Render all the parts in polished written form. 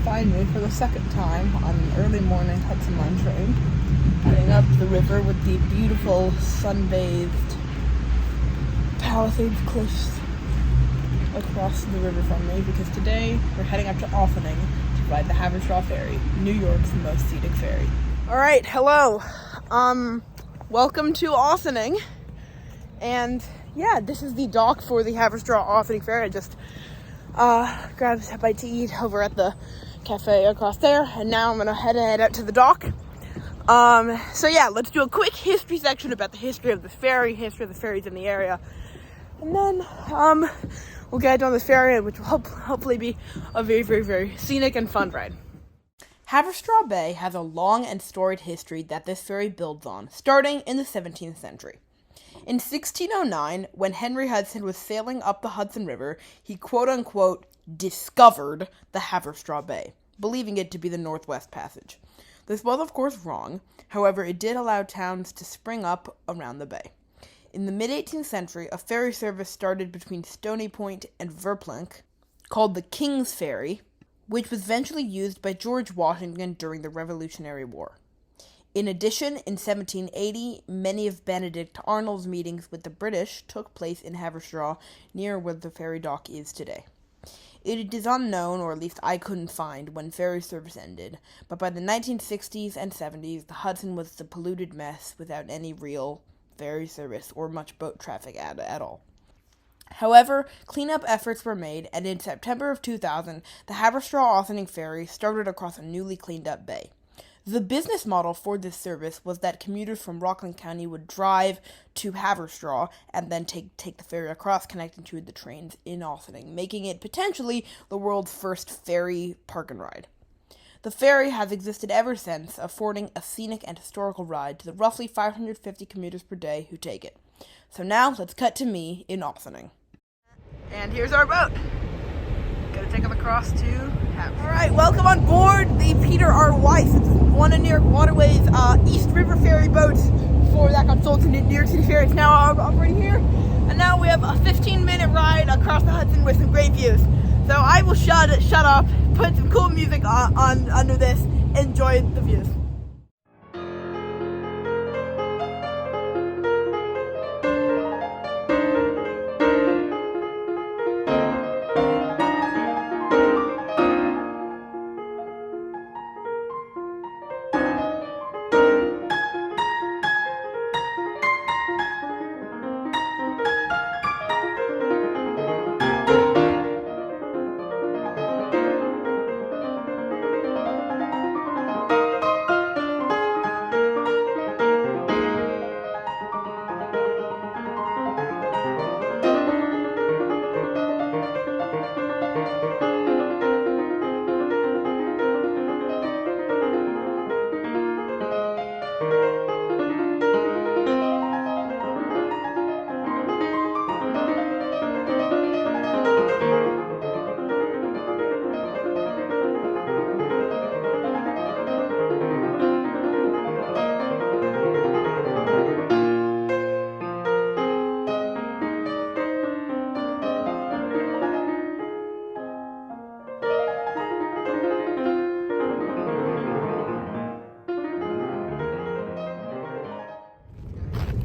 finally, for the second time, on an early morning Hudson Line train, heading up the river with the beautiful sun-bathed Palisades cliffs across the river from me, because today we're heading up to Ossining to ride the Haverstraw Ferry, New York's most scenic ferry. Alright, hello. Welcome to Ossining. And yeah, this is the dock for the Haverstraw Ossining Ferry. I just grabbed a bite to eat over at the cafe across there, and now I'm gonna head out to the dock. So yeah, let's do a quick history section about the history of this ferry, history of the ferries in the area, and then we'll get on the ferry, which will hopefully be a very, very, very scenic and fun ride. Haverstraw Bay has a long and storied history that this ferry builds on, starting in the 17th century. In 1609, when Henry Hudson was sailing up the Hudson River, he quote-unquote discovered the Haverstraw Bay, believing it to be the Northwest Passage. This was, of course, wrong. However, it did allow towns to spring up around the bay. In the mid-18th century, a ferry service started between Stony Point and Verplanck, called the King's Ferry, which was eventually used by George Washington during the Revolutionary War. In addition, in 1780, many of Benedict Arnold's meetings with the British took place in Haverstraw, near where the ferry dock is today. It is unknown, or at least I couldn't find, when ferry service ended, but by the 1960s and 70s, the Hudson was a polluted mess without any real ferry service or much boat traffic at all. However, cleanup efforts were made, and in September of 2000, the Haverstraw Ossining Ferry started across a newly cleaned-up bay. The business model for this service was that commuters from Rockland County would drive to Haverstraw and then take the ferry across, connecting to the trains in Ossining, making it potentially the world's first ferry park and ride. The ferry has existed ever since, affording a scenic and historical ride to the roughly 550 commuters per day who take it. So now, let's cut to me in Ossining. And here's our boat. Gonna take them across to Haverstraw. Alright, welcome on board the Peter R. Weiss. It's one of New York Waterways East River ferry boats before that got sold to New York City Ferry. It's now operating here. And now we have a 15-minute ride across the Hudson with some great views. So I will shut up, put some cool music on under this, enjoy the views.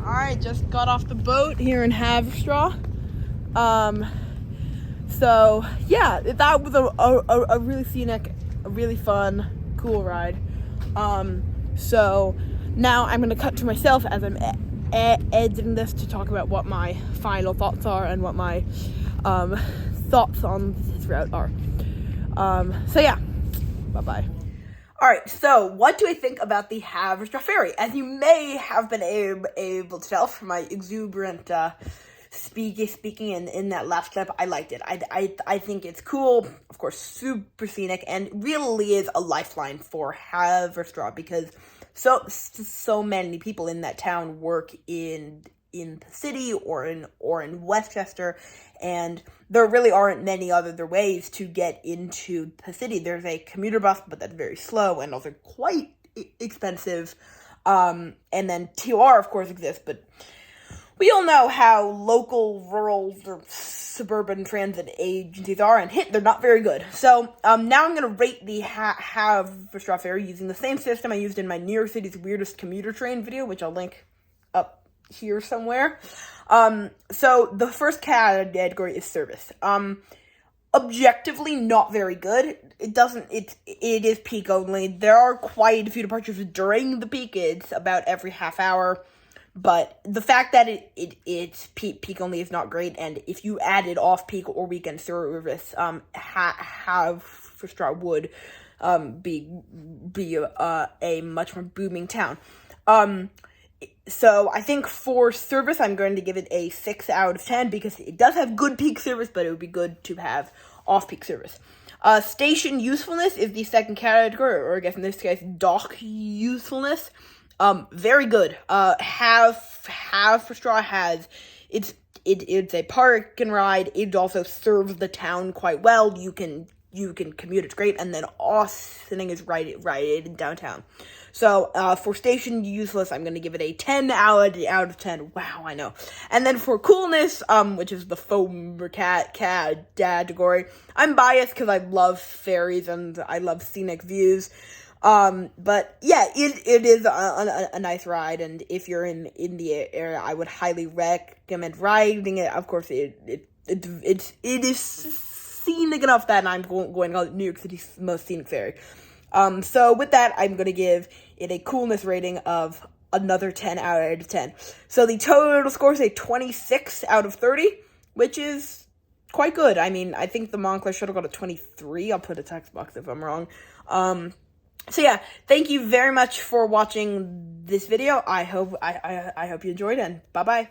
Alright, just got off the boat here in Haverstraw. So yeah, that was a really scenic, a really fun, cool ride. So now I'm gonna cut to myself as I'm editing this to talk about what my final thoughts are and what my thoughts on this route are. So yeah, bye-bye. Alright, so what do I think about the Haverstraw Ferry? As you may have been able to tell from my exuberant speaking in that last clip, I liked it. I think it's cool, of course, super scenic, and really is a lifeline for Haverstraw, because so many people in that town work in the city or in Westchester, and there really aren't many other ways to get into the city. There's a commuter bus, but that's very slow and also quite expensive. And then TOR, of course, exists, but we all know how local, rural, or suburban transit agencies are, and they're not very good. So, now I'm going to rate the Haverstraw Ferry using the same system I used in my New York City's Weirdest Commuter Train video, which I'll link up here somewhere. So, the first category is service. Objectively not very good. It is peak only. There are quite a few departures during the peak. It's about every half hour. But the fact that it's peak only is not great, and if you added off-peak or weekend service, Haverstraw would be a much more booming town. So I think for service, I'm going to give it a 6 out of 10 because it does have good peak service, but it would be good to have off-peak service. Station usefulness is the second category, or I guess in this case, dock usefulness. Very good. Haverstraw has, it's a park and ride. It also serves the town quite well. You can commute, it's great. And then Ossining is right in downtown. So, for station useless, I'm gonna give it a 10 out of 10. Wow, I know. And then for coolness, which is the foam category, I'm biased because I love ferries and I love Scenic Views. But yeah, it is a nice ride, and if you're in the area, I would highly recommend riding it. Of course, it is scenic enough that I'm going to call it New York City's most scenic ferry. So with that, I'm going to give it a coolness rating of another 10 out of 10. So the total score is a 26 out of 30, which is quite good. I mean, I think the Montclair should have got a 23. I'll put a text box if I'm wrong. So yeah, thank you very much for watching this video. I hope you enjoyed, and bye-bye.